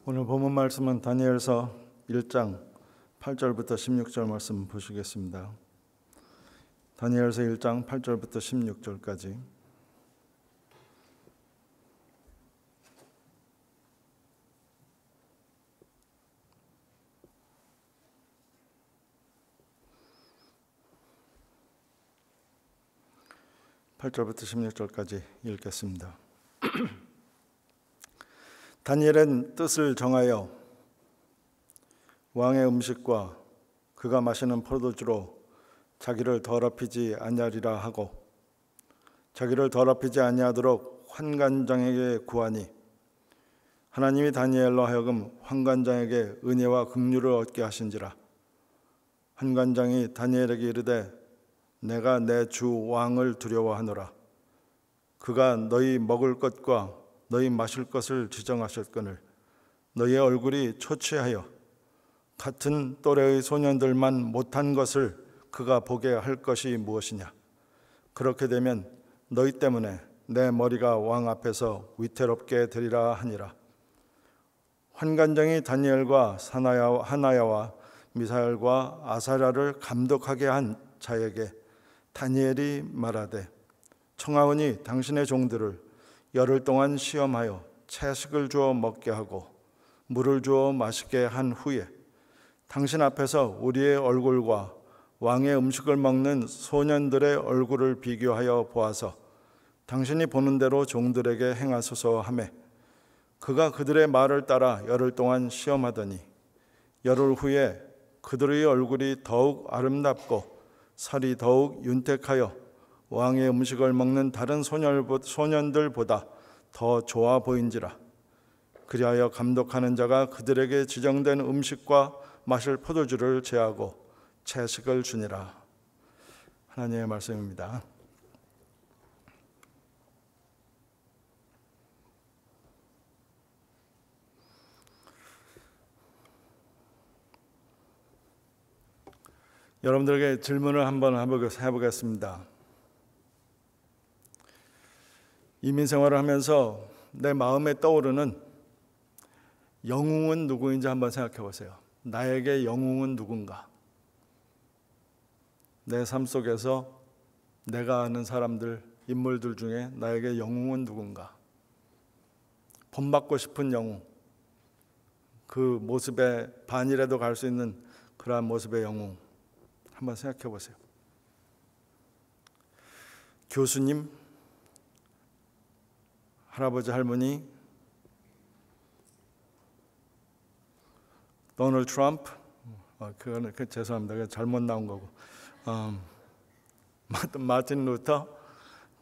오늘 본문 말씀은 다니엘서 1장 8절부터 16절 말씀 보시겠습니다. 다니엘서 1장 8절부터 16절까지. (8절부터 16절까지) 읽겠습니다. 다니엘은 뜻을 정하여 왕의 음식과 그가 마시는 포도주로 자기를 더럽히지 아니하리라 하고 자기를 더럽히지 아니하도록 환관장에게 구하니 하나님이 다니엘로 하여금 환관장에게 은혜와 긍휼을 얻게 하신지라. 환관장이 다니엘에게 이르되 내가 내 주 왕을 두려워하노라. 그가 너희 먹을 것과 너희 마실 것을 지정하셨거늘 너희의 얼굴이 초췌하여 같은 또래의 소년들만 못한 것을 그가 보게 할 것이 무엇이냐. 그렇게 되면 너희 때문에 내 머리가 왕 앞에서 위태롭게 되리라 하니라. 환관장이 다니엘과 하나야와 미사엘과 아사랴를 감독하게 한 자에게 다니엘이 말하되 청하오니 당신의 종들을 열흘 동안 시험하여 채식을 주어 먹게 하고 물을 주어 마시게 한 후에 당신 앞에서 우리의 얼굴과 왕의 음식을 먹는 소년들의 얼굴을 비교하여 보아서 당신이 보는 대로 종들에게 행하소서 하매 그가 그들의 말을 따라 열흘 동안 시험하더니 열흘 후에 그들의 얼굴이 더욱 아름답고 살이 더욱 윤택하여 왕의 음식을 먹는 다른 소년들보다 더 좋아 보인지라. 그리하여 감독하는 자가 그들에게 지정된 음식과 마실 포도주를 제하고 채식을 주니라. 하나님의 말씀입니다. 여러분들에게 질문을 한번 해보겠습니다. 이민 생활을 하면서 내 마음에 떠오르는 영웅은 누구인지 한번 생각해 보세요. 나에게 영웅은 누군가? 내 삶 속에서 내가 아는 사람들, 인물들 중에 나에게 영웅은 누군가? 본받고 싶은 영웅, 그 모습에 반이라도 갈 수 있는 그러한 모습의 영웅 한번 생각해 보세요. 교수님, 할아버지, 할머니, 도널드 트럼프, 그거는 죄송합니다. 잘못 나온 거고. 마틴 루터,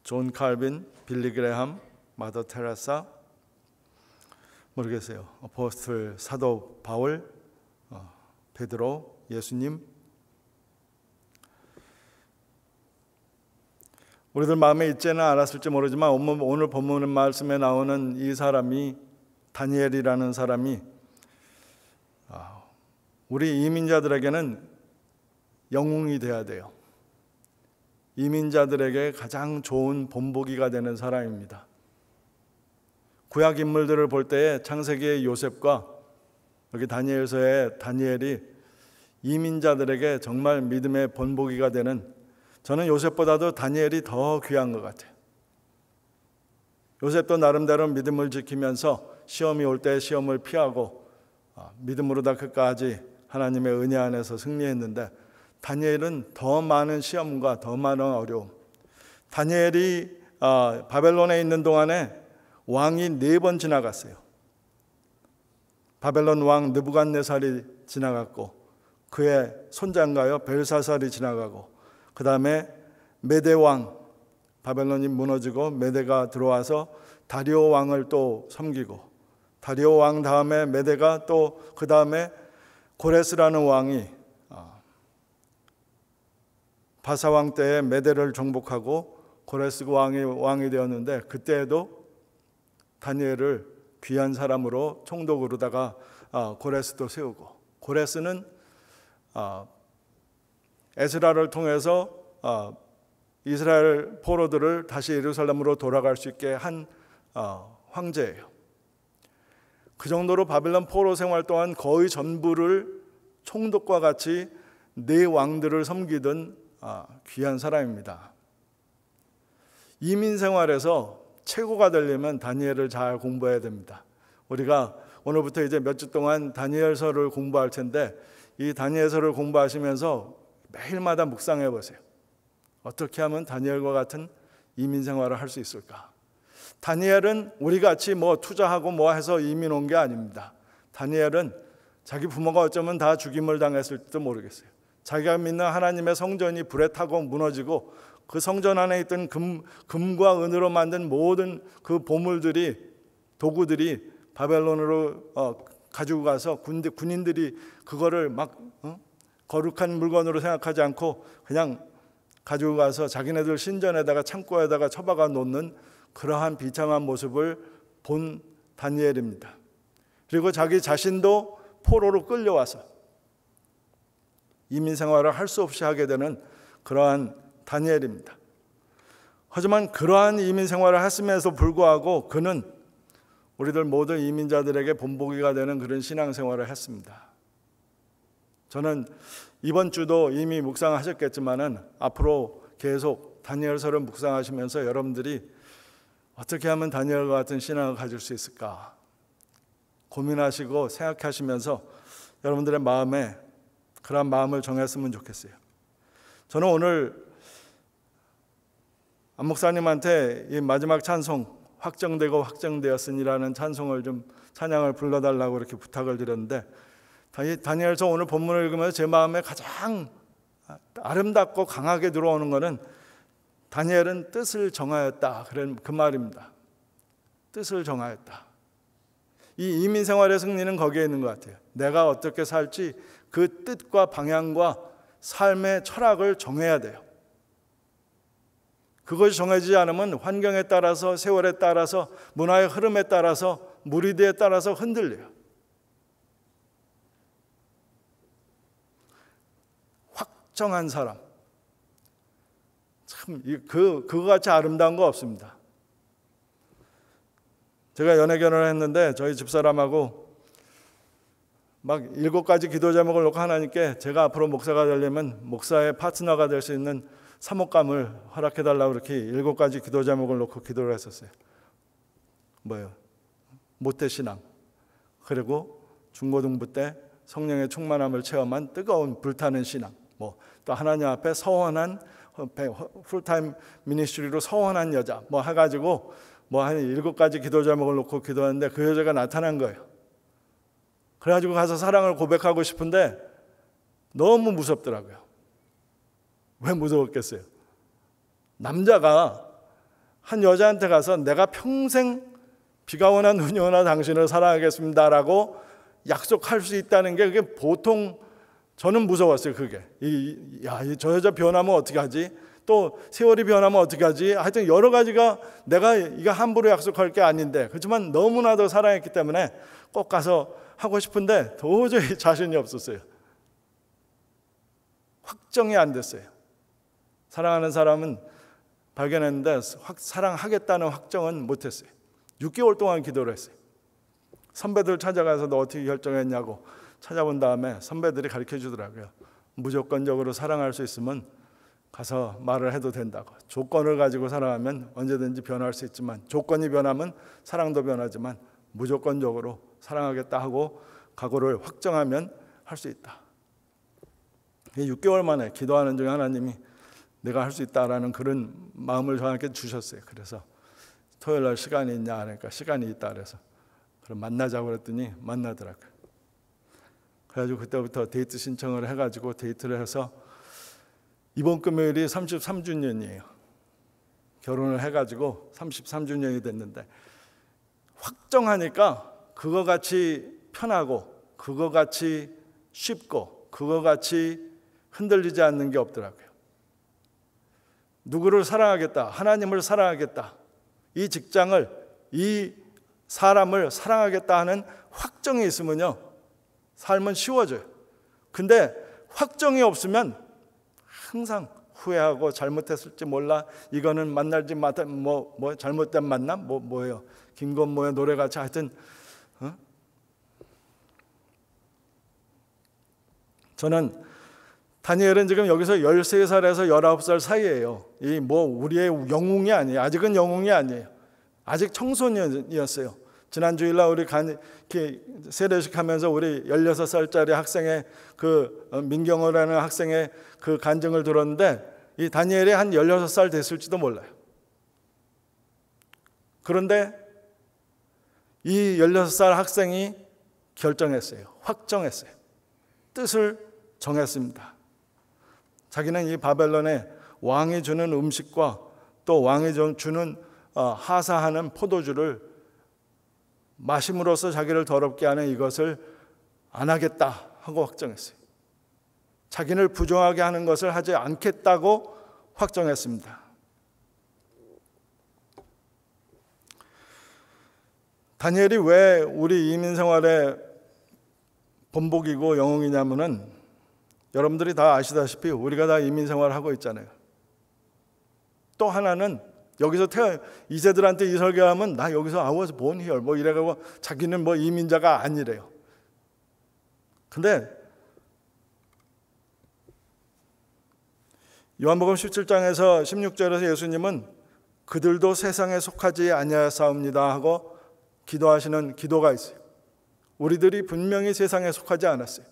존 칼빈, 빌리 그레함, 마더 테레사, 모르겠어요. 아포스톨 사도 바울, 베드로, 예수님. 우리들 마음에 있지는 않았을지 모르지만 오늘 본문 말씀에 나오는 이 사람이, 다니엘이라는 사람이 우리 이민자들에게는 영웅이 돼야 돼요. 이민자들에게 가장 좋은 본보기가 되는 사람입니다. 구약 인물들을 볼 때에 창세기의 요셉과 여기 다니엘서의 다니엘이 이민자들에게 정말 믿음의 본보기가 되는, 저는 요셉보다도 다니엘이 더 귀한 것 같아요. 요셉도 나름대로 믿음을 지키면서 시험이 올 때 시험을 피하고 믿음으로 다 끝까지 하나님의 은혜 안에서 승리했는데, 다니엘은 더 많은 시험과 더 많은 어려움. 다니엘이 바벨론에 있는 동안에 왕이 4번 지나갔어요. 바벨론 왕 느부갓네살이 지나갔고 그의 손자인가요? 벨사살이 지나가고, 그 다음에 메대 왕, 바벨론이 무너지고 메대가 들어와서 다리오 왕을 또 섬기고, 다리오 왕 다음에 메대가 또 그 다음에 고레스라는 왕이 바사왕 때에 메대를 정복하고 고레스 왕이 되었는데, 그때에도 다니엘을 귀한 사람으로 총독으로다가 고레스도 세우고, 고레스는 에스라를 통해서 이스라엘 포로들을 다시 예루살렘으로 돌아갈 수 있게 한 황제예요. 그 정도로 바벨론 포로 생활 동안 거의 전부를 총독과 같이 네 왕들을 섬기던 귀한 사람입니다. 이민 생활에서 최고가 되려면 다니엘을 잘 공부해야 됩니다. 우리가 오늘부터 이제 몇 주 동안 다니엘서를 공부할 텐데 이 다니엘서를 공부하시면서 매일마다 묵상해 보세요. 어떻게 하면 다니엘과 같은 이민 생활을 할 수 있을까? 다니엘은 우리같이 뭐 투자하고 뭐 해서 이민 온 게 아닙니다. 다니엘은 자기 부모가 어쩌면 다 죽임을 당했을지도 모르겠어요. 자기가 믿는 하나님의 성전이 불에 타고 무너지고 그 성전 안에 있던 금과 은으로 만든 모든 그 보물들이, 도구들이 바벨론으로 가지고 가서 군인들이 그거를 막 거룩한 물건으로 생각하지 않고 그냥 가지고 가서 자기네들 신전에다가 창고에다가 처박아 놓는 그러한 비참한 모습을 본 다니엘입니다. 그리고 자기 자신도 포로로 끌려와서 이민 생활을 할 수 없이 하게 되는 그러한 다니엘입니다. 하지만 그러한 이민 생활을 했음에도 불구하고 그는 우리들 모든 이민자들에게 본보기가 되는 그런 신앙생활을 했습니다. 저는 이번 주도 이미 묵상하셨겠지만은 앞으로 계속 다니엘서를 묵상하시면서 여러분들이 어떻게 하면 다니엘과 같은 신앙을 가질 수 있을까 고민하시고 생각하시면서 여러분들의 마음에 그런 마음을 정했으면 좋겠어요. 저는 오늘 안 목사님한테 이 마지막 찬송 확정되고 확정되었으니라는 찬양을 불러달라고 이렇게 부탁을 드렸는데 다니엘서 오늘 본문을 읽으면서 제 마음에 가장 아름답고 강하게 들어오는 것은 다니엘은 뜻을 정하였다 그런 그 말입니다. 뜻을 정하였다. 이 이민 생활의 승리는 거기에 있는 것 같아요. 내가 어떻게 살지 그 뜻과 방향과 삶의 철학을 정해야 돼요. 그것이 정해지지 않으면 환경에 따라서, 세월에 따라서, 문화의 흐름에 따라서, 무리들에 따라서 흔들려요. 확정한 사람, 참 그거같이 아름다운 거 없습니다. 제가 연애 결혼을 했는데 저희 집사람하고 막 7가지 기도 제목을 놓고 하나님께 제가 앞으로 목사가 되려면 목사의 파트너가 될 수 있는 사목감을 허락해달라고 이렇게 7가지 기도 제목을 놓고 기도를 했었어요. 뭐예요? 모태신앙, 그리고 중고등부 때 성령의 충만함을 체험한 뜨거운 불타는 신앙, 또 하나님 앞에 서원한 풀타임 미니스트리로 서원한 여자 해가지고 한 7가지 기도 제목을 놓고 기도했는데 그 여자가 나타난 거예요. 그래가지고 가서 사랑을 고백하고 싶은데 너무 무섭더라고요. 왜 무서웠겠어요? 남자가 한 여자한테 가서 내가 평생 비가 오나 눈이 오나 당신을 사랑하겠습니다라고 약속할 수 있다는 게 그게 보통 저는 무서웠어요. 그게 저 여자 변하면 어떻게 하지? 또 세월이 변하면 어떻게 하지? 하여튼 여러 가지가 내가 이거 함부로 약속할 게 아닌데 그렇지만 너무나도 사랑했기 때문에 꼭 가서 하고 싶은데 도저히 자신이 없었어요. 확정이 안 됐어요. 사랑하는 사람은 발견했는데 사랑하겠다는 확정은 못했어요. 6개월 동안 기도를 했어요. 선배들 찾아가서 너 어떻게 결정했냐고 찾아본 다음에 선배들이 가르쳐 주더라고요. 무조건적으로 사랑할 수 있으면 가서 말을 해도 된다고. 조건을 가지고 사랑하면 언제든지 변할 수 있지만 조건이 변하면 사랑도 변하지만 무조건적으로 사랑하겠다 하고 각오를 확정하면 할 수 있다. 6개월 만에 기도하는 중에 하나님이 내가 할 수 있다라는 그런 마음을 저한테 주셨어요. 그래서 토요일 날 시간이 있냐 하니까 시간이 있다 그래서 그럼 만나자고 그랬더니 만나더라고요. 그래가지고 그때부터 데이트 신청을 해가지고 데이트를 해서 이번 금요일이 33주년이에요. 결혼을 해가지고 33주년이 됐는데 확정하니까 그거 같이 편하고 그거 같이 쉽고 그거 같이 흔들리지 않는 게 없더라고요. 누구를 사랑하겠다, 하나님을 사랑하겠다, 이 직장을, 이 사람을 사랑하겠다 하는 확정이 있으면요 삶은 쉬워져요. 근데 확정이 없으면 항상 후회하고 잘못했을지 몰라, 이거는 만날지 잘못된 만남, 뭐예요? 김건모의 노래같이 하여튼 저는 다니엘은 지금 여기서 13살에서 19살 사이예요. 이 뭐 우리의 영웅이 아니에요. 아직은 영웅이 아니에요. 아직 청소년이었어요. 지난 주일날 우리 세례식 하면서 우리 16살짜리 학생의 그 민경호라는 학생의 그 간증을 들었는데 이 다니엘이 한 16살 됐을지도 몰라요. 그런데 이 16살 학생이 결정했어요. 확정했어요. 뜻을 정했습니다. 자기는 이 바벨론의 왕이 주는 음식과 또 왕이 주는 하사하는 포도주를 마심으로써 자기를 더럽게 하는 이것을 안 하겠다 하고 확정했어요. 자기를 부정하게 하는 것을 하지 않겠다고 확정했습니다. 다니엘이 왜 우리 이민 생활의 본보기고 영웅이냐면은 여러분들이 다 아시다시피 우리가 다 이민 생활을 하고 있잖아요. 또 하나는 여기서 이세들한테 이 설교하면 나 여기서 I was born here 뭐 이래가고 자기는 뭐 이민자가 아니래요. 근데 요한복음 17장에서 16절에서 예수님은 그들도 세상에 속하지 아니하사옵니다 하고 기도하시는 기도가 있어요. 우리들이 분명히 세상에 속하지 않았어요.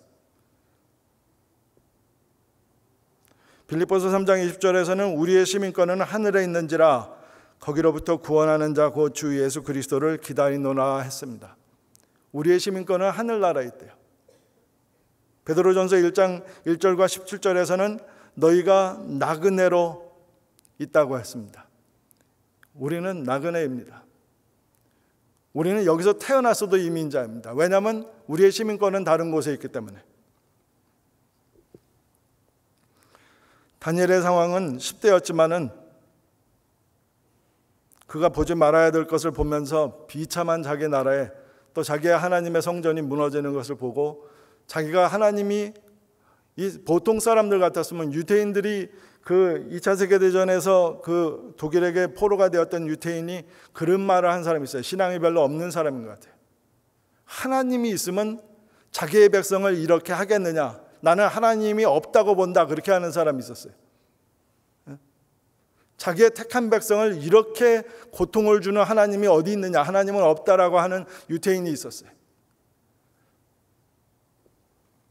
빌립보서 3장 20절에서는 우리의 시민권은 하늘에 있는지라 거기로부터 구원하는 자 곧 주 예수 그리스도를 기다리노라 했습니다. 우리의 시민권은 하늘나라에 있대요. 베드로전서 1장 1절과 17절에서는 너희가 나그네로 있다고 했습니다. 우리는 나그네입니다. 우리는 여기서 태어났어도 이민자입니다. 왜냐하면 우리의 시민권은 다른 곳에 있기 때문에. 다니엘의 상황은 10대였지만은 그가 보지 말아야 될 것을 보면서 비참한 자기 나라에 또 자기의 하나님의 성전이 무너지는 것을 보고 자기가 하나님이 이 보통 사람들 같았으면 유대인들이 그 2차 세계대전에서 그 독일에게 포로가 되었던 유대인이 그런 말을 한 사람이 있어요. 신앙이 별로 없는 사람인 것 같아요. 하나님이 있으면 자기의 백성을 이렇게 하겠느냐? 나는 하나님이 없다고 본다. 그렇게 하는 사람이 있었어요. 자기의 택한 백성을 이렇게 고통을 주는 하나님이 어디 있느냐? 하나님은 없다라고 하는 유대인이 있었어요.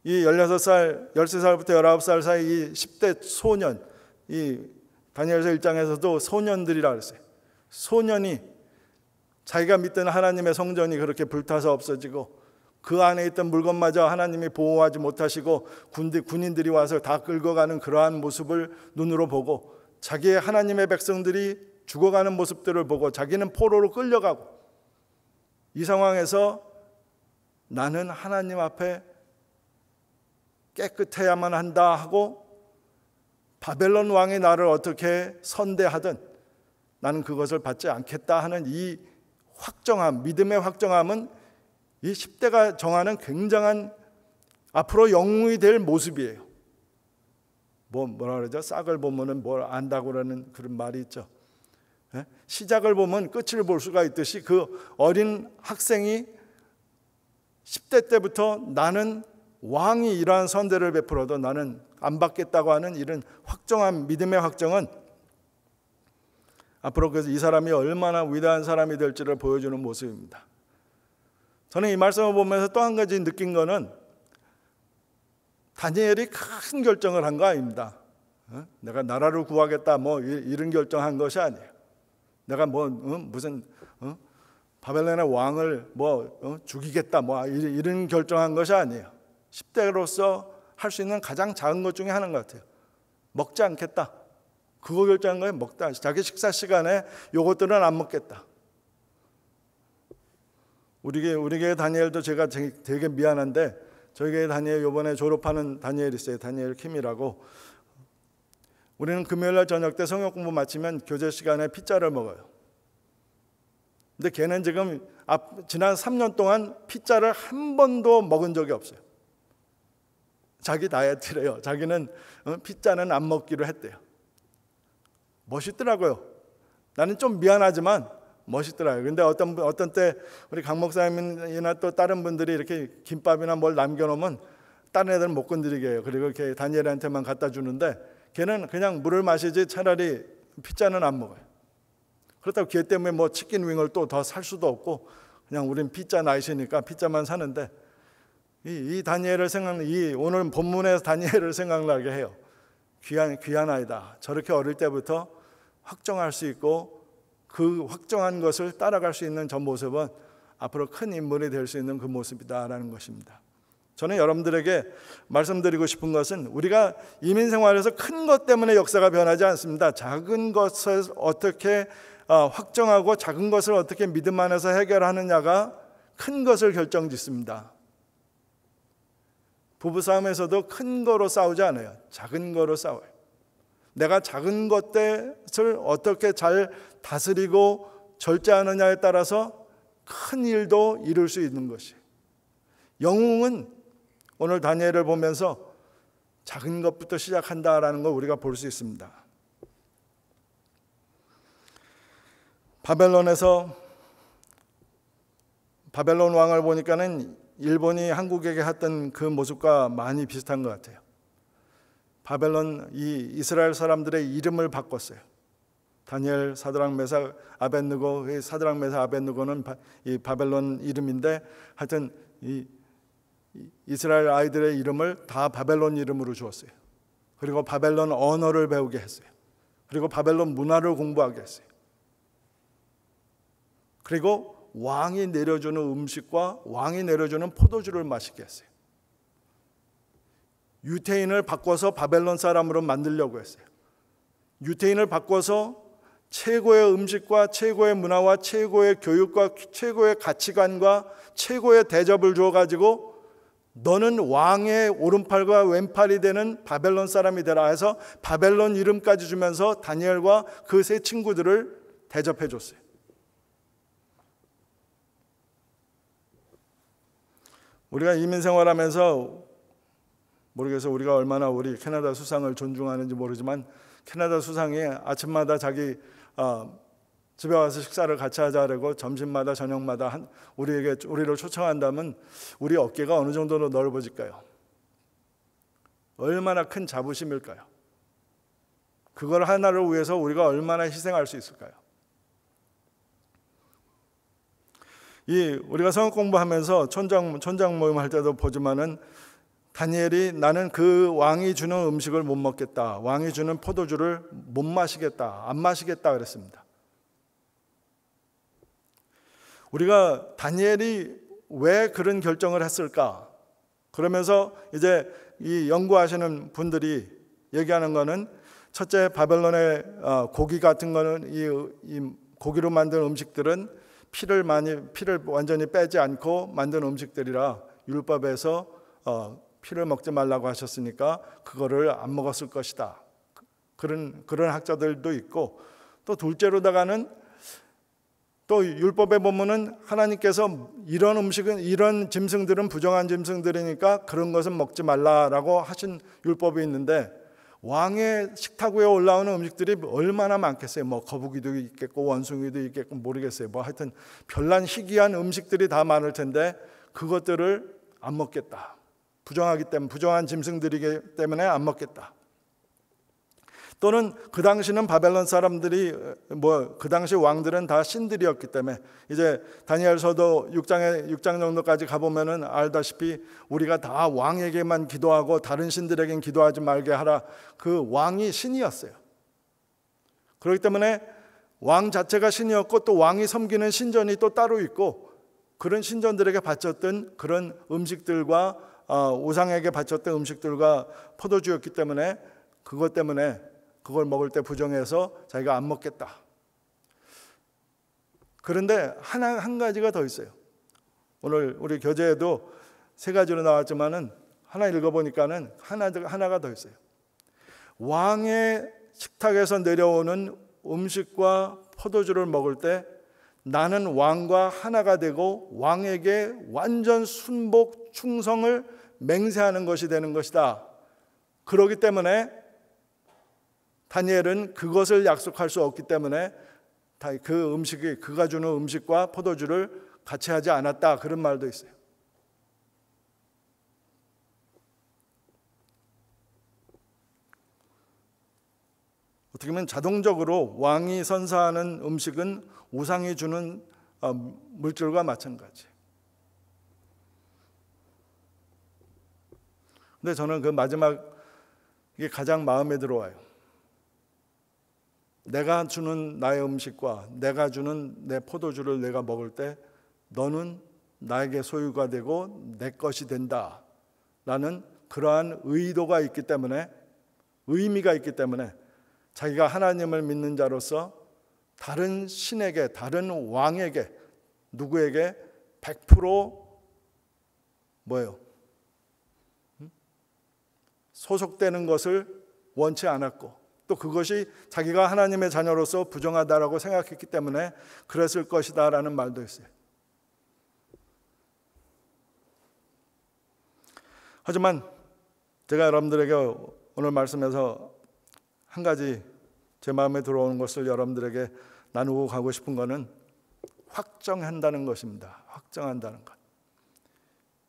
이 16살, 13살부터 19살 사이 이 10대 소년, 이 다니엘서 1장에서도 소년들이라 그랬어요. 소년이 자기가 믿던 하나님의 성전이 그렇게 불타서 없어지고 그 안에 있던 물건마저 하나님이 보호하지 못하시고 군인들이 와서 다 끌고 가는 그러한 모습을 눈으로 보고 자기의 하나님의 백성들이 죽어가는 모습들을 보고 자기는 포로로 끌려가고 이 상황에서 나는 하나님 앞에 깨끗해야만 한다 하고 바벨론 왕이 나를 어떻게 선대하든 나는 그것을 받지 않겠다 하는 이 확정함, 믿음의 확정함은 이 10대가 정하는 굉장한 앞으로 영웅이 될 모습이에요. 뭐라 그러죠? 싹을 보면은 뭘 안다고 그러는 그런 말이 있죠. 시작을 보면 끝을 볼 수가 있듯이 그 어린 학생이 10대 때부터 나는 왕이 이러한 선대를 베풀어도 나는 안 받겠다고 하는 이런 확정한 믿음의 확정은 앞으로 그래서 이 사람이 얼마나 위대한 사람이 될지를 보여주는 모습입니다. 저는 이 말씀을 보면서 또 한 가지 느낀 거는 다니엘이 큰 결정을 한 거 아닙니다. 내가 나라를 구하겠다 뭐 이런 결정한 것이 아니에요. 내가 무슨 바벨론의 왕을 죽이겠다 뭐 이런 결정한 것이 아니에요. 10대로서 할 수 있는 가장 작은 것 중에 하나인 것 같아요. 먹지 않겠다. 그거 결정한 거예요. 먹다. 자기 식사 시간에 요것들은 안 먹겠다. 우리 교회 다니엘도 제가 되게 미안한데 저희 교회 다니엘 이번에 졸업하는 다니엘 있어요. 다니엘 킴이라고. 우리는 금요일날 저녁 때 성역 공부 마치면 교제 시간에 피자를 먹어요. 근데 걔는 지금 지난 3년 동안 피자를 한 번도 먹은 적이 없어요. 자기 다이어트래요. 자기는 피자는 안 먹기로 했대요. 멋있더라고요. 나는 좀 미안하지만 멋있더라고요. 근데 어떤 때 우리 강 목사님이나 또 다른 분들이 이렇게 김밥이나 뭘 남겨놓으면 다른 애들은 못 건드리게 해요. 그리고 이렇게 다니엘한테만 갖다 주는데 걔는 그냥 물을 마시지 차라리 피자는 안 먹어요. 그렇다고 걔 때문에 뭐 치킨 윙을 또 더 살 수도 없고 그냥 우린 피자 나이시니까 피자만 사는데 이 다니엘을 오늘 본문에서 다니엘을 생각나게 해요. 귀한 아이다. 저렇게 어릴 때부터 확정할 수 있고 그 확정한 것을 따라갈 수 있는 저 모습은 앞으로 큰 인물이 될 수 있는 그 모습이다라는 것입니다. 저는 여러분들에게 말씀드리고 싶은 것은 우리가 이민 생활에서 큰 것 때문에 역사가 변하지 않습니다. 작은 것을 어떻게 확정하고 작은 것을 어떻게 믿음 안에서 해결하느냐가 큰 것을 결정짓습니다. 부부싸움에서도 큰 거로 싸우지 않아요. 작은 거로 싸워요. 내가 작은 것들을 어떻게 잘 다스리고 절제하느냐에 따라서 큰 일도 이룰 수 있는 것이. 영웅은 오늘 다니엘을 보면서 작은 것부터 시작한다라는 걸 우리가 볼 수 있습니다. 바벨론 왕을 보니까는 일본이 한국에게 했던 그 모습과 많이 비슷한 것 같아요. 이 이스라엘 사람들의 이름을 바꿨어요. 다니엘, 사드락, 메삭, 아벳느고. 사드락, 메삭, 아벳느고는 이 바벨론 이름인데 하여튼 이 이스라엘 아이들의 이름을 다 바벨론 이름으로 주었어요. 그리고 바벨론 언어를 배우게 했어요. 그리고 바벨론 문화를 공부하게 했어요. 그리고 왕이 내려주는 음식과 왕이 내려주는 포도주를 마시게 했어요. 유태인을 바꿔서 바벨론 사람으로 만들려고 했어요. 유태인을 바꿔서 최고의 음식과 최고의 문화와 최고의 교육과 최고의 가치관과 최고의 대접을 주어가지고 너는 왕의 오른팔과 왼팔이 되는 바벨론 사람이 되라 해서 바벨론 이름까지 주면서 다니엘과 그 세 친구들을 대접해 줬어요. 우리가 이민 생활하면서 모르겠어요. 우리가 얼마나 우리 캐나다 수상을 존중하는지 모르지만 캐나다 수상이 아침마다 자기 집에 와서 식사를 같이 하자고 점심마다 저녁마다 우리를 초청한다면 우리 어깨가 어느 정도로 넓어질까요? 얼마나 큰 자부심일까요? 그걸 하나를 위해서 우리가 얼마나 희생할 수 있을까요? 우리가 성경 공부하면서 촌장 모임 할 때도 보지만은 다니엘이 나는 그 왕이 주는 음식을 못 먹겠다. 왕이 주는 포도주를 못 마시겠다. 안 마시겠다 그랬습니다. 우리가 다니엘이 왜 그런 결정을 했을까? 그러면서 이제 이 연구하시는 분들이 얘기하는 거는 첫째 바벨론의 고기 같은 거는 이 고기로 만든 음식들은 피를 완전히 빼지 않고 만든 음식들이라 율법에서 피를 먹지 말라고 하셨으니까 그거를 안 먹었을 것이다. 그런 학자들도 있고 또 둘째로다가는 또 율법에 보면은 하나님께서 이런 음식은 이런 짐승들은 부정한 짐승들이니까 그런 것은 먹지 말라라고 하신 율법이 있는데 왕의 식탁 위에 올라오는 음식들이 얼마나 많겠어요. 뭐 거북이도 있겠고 원숭이도 있겠고 모르겠어요. 뭐 하여튼 별난 희귀한 음식들이 다 많을 텐데 그것들을 안 먹겠다. 부정하기 때문에 부정한 짐승들이기 때문에 안 먹겠다. 또는 그 당시는 바벨론 사람들이 그 당시 왕들은 다 신들이었기 때문에 이제 다니엘서도 6장 정도까지 가보면은 알다시피 우리가 다 왕에게만 기도하고 다른 신들에겐 기도하지 말게 하라. 그 왕이 신이었어요. 그렇기 때문에 왕 자체가 신이었고 또 왕이 섬기는 신전이 또 따로 있고 그런 신전들에게 바쳤던 그런 음식들과 우상에게 바쳤던 음식들과 포도주였기 때문에 그것 때문에 그걸 먹을 때 부정해서 자기가 안 먹겠다. 그런데 한 가지가 더 있어요. 오늘 우리 교재에도 세 가지로 나왔지만은 하나 읽어보니까는 하나가 더 있어요. 왕의 식탁에서 내려오는 음식과 포도주를 먹을 때 나는 왕과 하나가 되고 왕에게 완전 순복 충성을 맹세하는 것이 되는 것이다. 그렇기 때문에 다니엘은 그것을 약속할 수 없기 때문에 그가 주는 음식과 포도주를 같이 하지 않았다. 그런 말도 있어요. 어떻게 보면 자동적으로 왕이 선사하는 음식은 우상이 주는 물질과 마찬가지. 근데 저는 그 마지막이 가장 마음에 들어와요. 내가 주는 나의 음식과 내가 주는 내 포도주를 내가 먹을 때 너는 나에게 소유가 되고 내 것이 된다 라는 그러한 의도가 있기 때문에, 의미가 있기 때문에 자기가 하나님을 믿는 자로서 다른 신에게, 다른 왕에게, 누구에게 100% 뭐예요? 소속되는 것을 원치 않았고, 또 그것이 자기가 하나님의 자녀로서 부정하다라고 생각했기 때문에 그랬을 것이다 라는 말도 있어요. 하지만 제가 여러분들에게 오늘 말씀에서 한 가지 제 마음에 들어오는 것을 여러분들에게 나누고 가고 싶은 것은 확정한다는 것입니다. 확정한다는 것.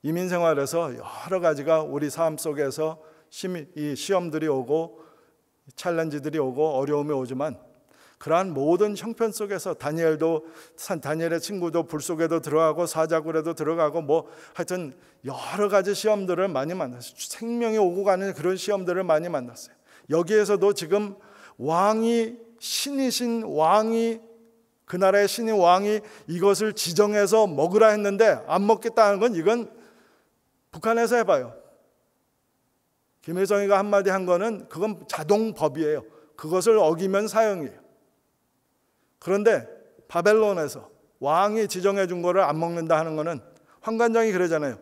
이민생활에서 여러 가지가 우리 삶 속에서 이 시험들이 오고 챌린지들이 오고 어려움이 오지만, 그러한 모든 형편 속에서 다니엘의 친구도 불 속에도 들어가고 사자굴에도 들어가고 뭐 하여튼 여러 가지 시험들을 많이 만났어요. 생명이 오고 가는 그런 시험들을 많이 만났어요. 여기에서도 지금 왕이, 신이신 왕이, 그 나라의 신인 왕이 이것을 지정해서 먹으라 했는데 안 먹겠다는 건, 이건 북한에서 해봐요. 김일성이가 한마디 한 거는 그건 자동법이에요. 그것을 어기면 사형이에요. 그런데 바벨론에서 왕이 지정해 준 거를 안 먹는다 하는 거는, 환관장이 그러잖아요.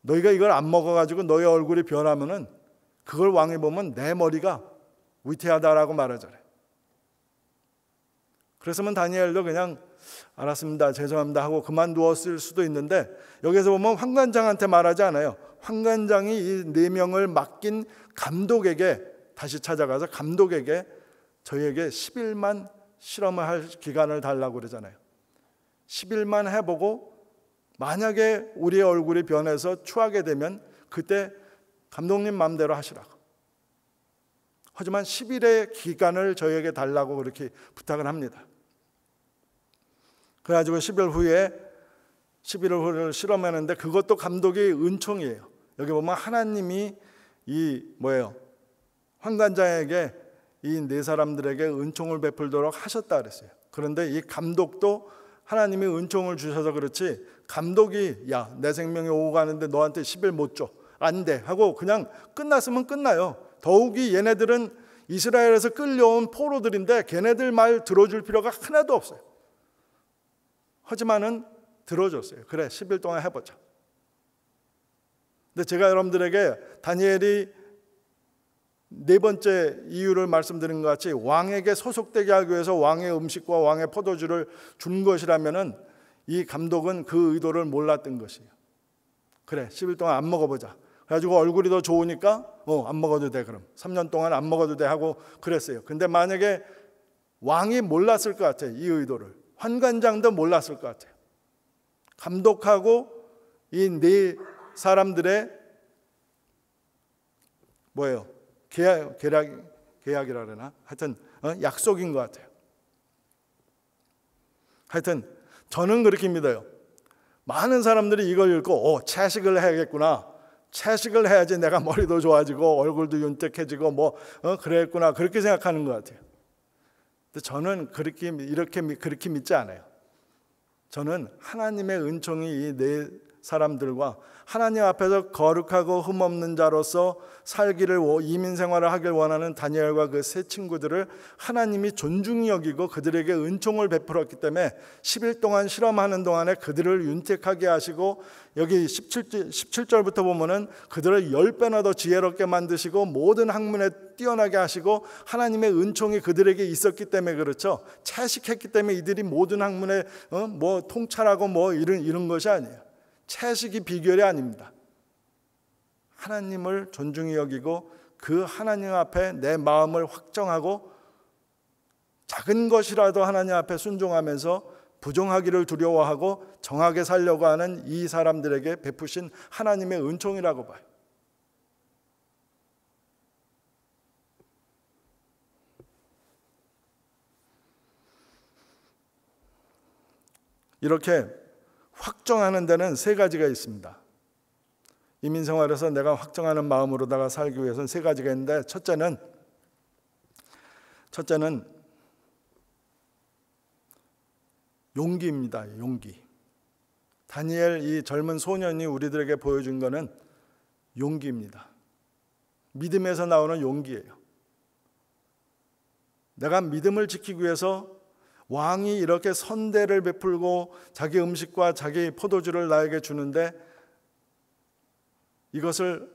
너희가 이걸 안 먹어가지고 너희 얼굴이 변하면은 그걸 왕이 보면 내 머리가 위태하다라고 말하잖아요. 그랬으면 다니엘도 그냥 알았습니다, 죄송합니다 하고 그만두었을 수도 있는데, 여기서 보면 환관장한테 말하지 않아요. 환관장이 이 4명을 맡긴 감독에게 다시 찾아가서 감독에게 저희에게 10일만 실험을 할 기간을 달라고 그러잖아요. 10일만 해보고 만약에 우리의 얼굴이 변해서 추하게 되면 그때 감독님 마음대로 하시라고. 하지만 10일의 기간을 저희에게 달라고 그렇게 부탁을 합니다. 그래가지고 10일 후를 실험했는데, 그것도 감독의 은총이에요. 여기 보면 하나님이 환관장에게 이 4사람들에게 은총을 베풀도록 하셨다 그랬어요. 그런데 이 감독도 하나님이 은총을 주셔서 그렇지, 감독이 야, 내 생명이 오고 가는데 너한테 10일 못 줘, 안 돼 하고 그냥 끝났으면 끝나요. 더욱이 얘네들은 이스라엘에서 끌려온 포로들인데 걔네들 말 들어줄 필요가 하나도 없어요. 하지만은 들어줬어요. 그래, 10일 동안 해보자. 근데 제가 여러분들에게 다니엘이 4번째 이유를 말씀드린 것 같이 왕에게 소속되게 하기 위해서 왕의 음식과 왕의 포도주를 준 것이라면은, 이 감독은 그 의도를 몰랐던 것이에요. 그래, 10일 동안 안 먹어보자. 그래가지고 얼굴이 더 좋으니까 안 먹어도 돼, 그럼 3년 동안 안 먹어도 돼 하고 그랬어요. 근데 만약에 왕이 몰랐을 것 같아요, 이 의도를. 환관장도 몰랐을 것 같아요. 감독하고 이 4사람들의 계약이라 그러나, 하여튼 약속인 것 같아요. 하여튼 저는 그렇게 믿어요. 많은 사람들이 이걸 읽고 채식을 해야겠구나, 채식을 해야지 내가 머리도 좋아지고 얼굴도 윤택해지고 그랬구나, 그렇게 생각하는 것 같아요. 근데 저는 그렇게 믿지 않아요. 저는 하나님의 은총이 이 4사람들과 하나님 앞에서 거룩하고 흠없는 자로서 살기를, 이민 생활을 하길 원하는 다니엘과 그 3 친구들을 하나님이 존중히 여기고 그들에게 은총을 베풀었기 때문에 10일 동안 실험하는 동안에 그들을 윤택하게 하시고, 여기 17절부터 보면은 그들을 10배나 더 지혜롭게 만드시고 모든 학문에 뛰어나게 하시고, 하나님의 은총이 그들에게 있었기 때문에 그렇죠. 채식했기 때문에 이들이 모든 학문에 통찰하고 이런 것이 아니에요. 채식이 비결이 아닙니다. 하나님을 존중히 여기고 그 하나님 앞에 내 마음을 확정하고 작은 것이라도 하나님 앞에 순종하면서 부정하기를 두려워하고 정하게 살려고 하는 이 사람들에게 베푸신 하나님의 은총이라고 봐요. 이렇게 확정하는 데는 세 가지가 있습니다. 이민생활에서 내가 확정하는 마음으로다가 살기 위해서는 세 가지가 있는데, 첫째는 용기입니다. 용기. 다니엘, 이 젊은 소년이 우리들에게 보여준 것은 용기입니다. 믿음에서 나오는 용기예요. 내가 믿음을 지키기 위해서 왕이 이렇게 선대를 베풀고 자기 음식과 자기 포도주를 나에게 주는데, 이것을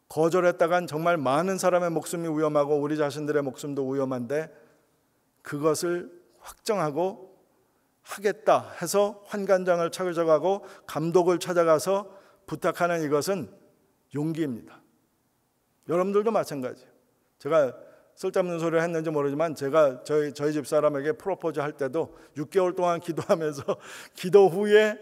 거절했다간 정말 많은 사람의 목숨이 위험하고 우리 자신들의 목숨도 위험한데, 그것을 확정하고 하겠다 해서 환관장을 찾아가고 감독을 찾아가서 부탁하는 이것은 용기입니다. 여러분들도 마찬가지예요. 제가 쓸데없는 소리를 했는지 모르지만 제가 저희 집 사람에게 프로포즈 할 때도 6개월 동안 기도하면서 기도 후에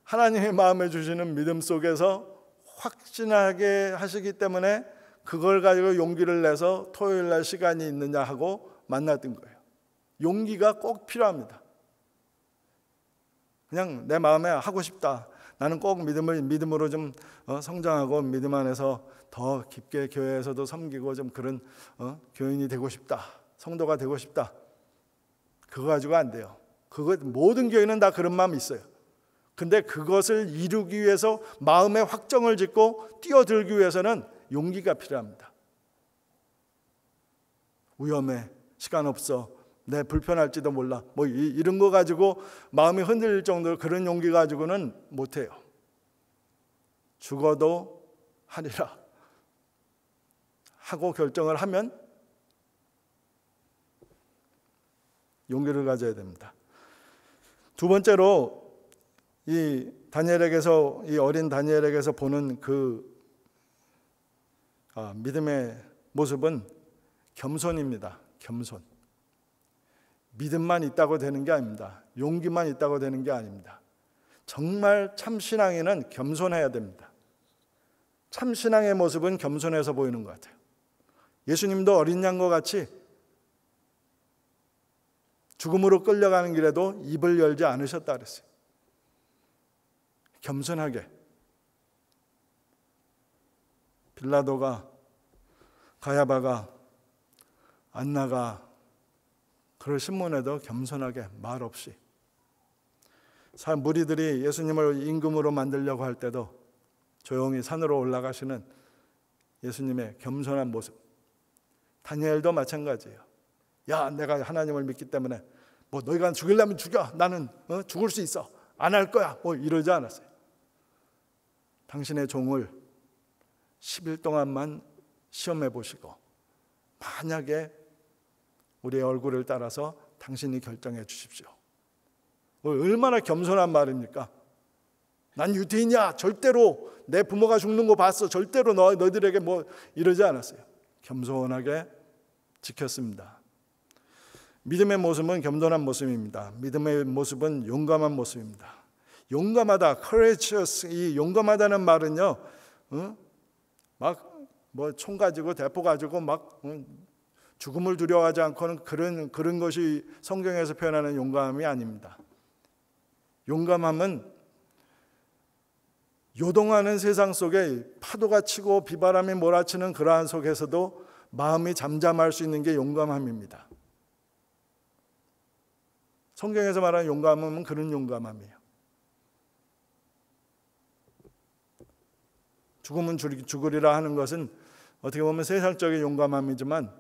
하나님의 마음에 주시는 믿음 속에서 확신하게 하시기 때문에 그걸 가지고 용기를 내서 토요일 날 시간이 있느냐 하고 만났던 거예요. 용기가 꼭 필요합니다. 그냥 내 마음에 하고 싶다. 나는 꼭 믿음으로 좀 성장하고 믿음 안에서 더 깊게 교회에서도 섬기고 좀 그런 교인이 되고 싶다. 성도가 되고 싶다. 그거 가지고 안 돼요. 모든 교인은 다 그런 마음이 있어요. 근데 그것을 이루기 위해서 마음의 확정을 짓고 뛰어들기 위해서는 용기가 필요합니다. 위험해. 시간 없어. 내 불편할지도 몰라. 뭐 이런 거 가지고 마음이 흔들릴 정도로 그런 용기 가지고는 못해요. 죽어도 하리라 하고 결정을 하면 용기를 가져야 됩니다. 두 번째로 이 다니엘에게서, 이 어린 다니엘에게서 보는 그 믿음의 모습은 겸손입니다. 겸손. 믿음만 있다고 되는 게 아닙니다. 용기만 있다고 되는 게 아닙니다. 정말 참 신앙인은 겸손해야 됩니다. 참 신앙의 모습은 겸손해서 보이는 것 같아요. 예수님도 어린 양과 같이 죽음으로 끌려가는 길에도 입을 열지 않으셨다 그랬어요. 겸손하게. 빌라도가, 가야바가, 안나가 그럴 신문에도 겸손하게 말 없이, 무리들이 예수님을 임금으로 만들려고 할 때도 조용히 산으로 올라가시는 예수님의 겸손한 모습. 다니엘도 마찬가지예요. 야, 내가 하나님을 믿기 때문에 뭐 너희가 죽이려면 죽여. 나는 죽을 수 있어. 안 할 거야. 뭐 이러지 않았어요. 당신의 종을 10일 동안만 시험해 보시고 만약에 우리의 얼굴을 따라서 당신이 결정해 주십시오. 얼마나 겸손한 말입니까? 난 유대인이야. 절대로 내 부모가 죽는 거 봤어. 절대로 너희들에게 뭐 이러지 않았어요. 겸손하게 지켰습니다. 믿음의 모습은 겸손한 모습입니다. 믿음의 모습은 용감한 모습입니다. 용감하다, courageous. 이 용감하다는 말은요, 막 뭐 총 가지고 대포 가지고 막 죽음을 두려워하지 않고는 그런 것이 성경에서 표현하는 용감함이 아닙니다. 용감함은 요동하는 세상 속에 파도가 치고 비바람이 몰아치는 그러한 속에서도 마음이 잠잠할 수 있는 게 용감함입니다. 성경에서 말하는 용감함은 그런 용감함이에요. 죽으면 죽으리라 하는 것은 어떻게 보면 세상적인 용감함이지만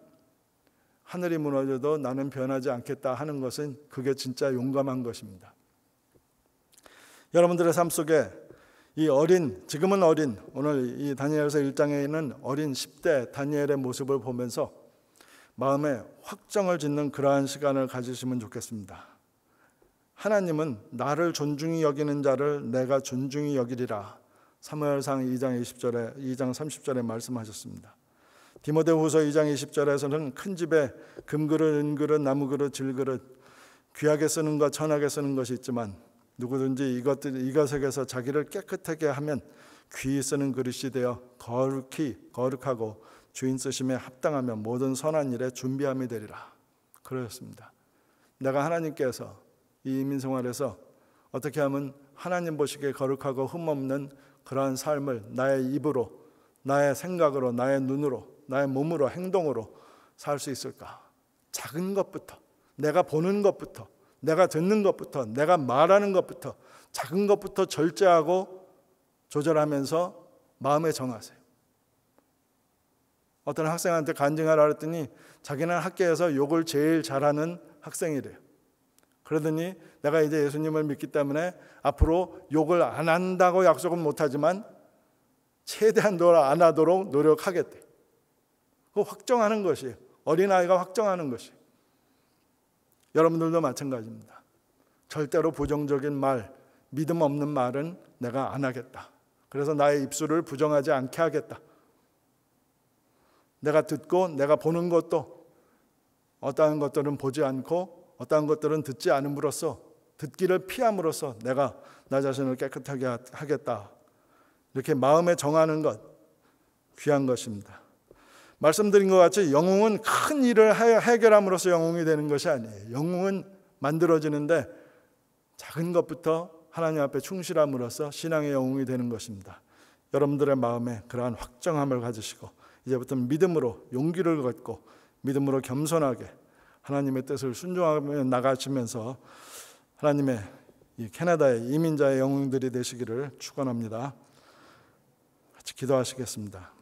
하늘이 무너져도 나는 변하지 않겠다 하는 것은 그게 진짜 용감한 것입니다. 여러분들의 삶 속에 이 지금은 어린, 오늘 이 다니엘서 1장에 있는 어린 10대 다니엘의 모습을 보면서 마음에 확정을 짓는 그러한 시간을 가지시면 좋겠습니다. 하나님은 나를 존중히 여기는 자를 내가 존중히 여기리라. 사무엘상 2장 30절에 말씀하셨습니다. 디모데후서 2장 20절에서는 큰 집에 금그릇, 은그릇, 나무그릇, 질그릇 귀하게 쓰는 것, 천하게 쓰는 것이 있지만 누구든지 이것에게서 자기를 깨끗하게 하면 귀히 쓰는 그릇이 되어 거룩하고 주인 쓰심에 합당하며 모든 선한 일에 준비함이 되리라. 그러셨습니다. 내가 하나님께서 이 이민생활에서 어떻게 하면 하나님 보시기에 거룩하고 흠없는 그러한 삶을 나의 입으로, 나의 생각으로, 나의 눈으로, 나의 몸으로, 행동으로 살 수 있을까? 작은 것부터, 내가 보는 것부터, 내가 듣는 것부터, 내가 말하는 것부터, 작은 것부터 절제하고 조절하면서 마음에 정하세요. 어떤 학생한테 간증하라 그랬더니 자기는 학교에서 욕을 제일 잘하는 학생이래요. 그러더니 내가 이제 예수님을 믿기 때문에 앞으로 욕을 안 한다고 약속은 못하지만 최대한 안 하도록 노력하겠대. 그거 확정하는 것이에요. 어린아이가 확정하는 것이에요. 여러분들도 마찬가지입니다. 절대로 부정적인 말, 믿음 없는 말은 내가 안 하겠다. 그래서 나의 입술을 부정하지 않게 하겠다. 내가 듣고 내가 보는 것도 어떠한 것들은 보지 않고 어떠한 것들은 듣지 않음으로써, 듣기를 피함으로써 내가 나 자신을 깨끗하게 하겠다. 이렇게 마음에 정하는 것, 귀한 것입니다. 말씀드린 것 같이 영웅은 큰 일을 해결함으로써 영웅이 되는 것이 아니에요. 영웅은 만들어지는데 작은 것부터 하나님 앞에 충실함으로써 신앙의 영웅이 되는 것입니다. 여러분들의 마음에 그러한 확정함을 가지시고 이제부터 믿음으로 용기를 갖고 믿음으로 겸손하게 하나님의 뜻을 순종하며 나가시면서 하나님의 이 캐나다의 이민자의 영웅들이 되시기를 축원합니다. 같이 기도하시겠습니다.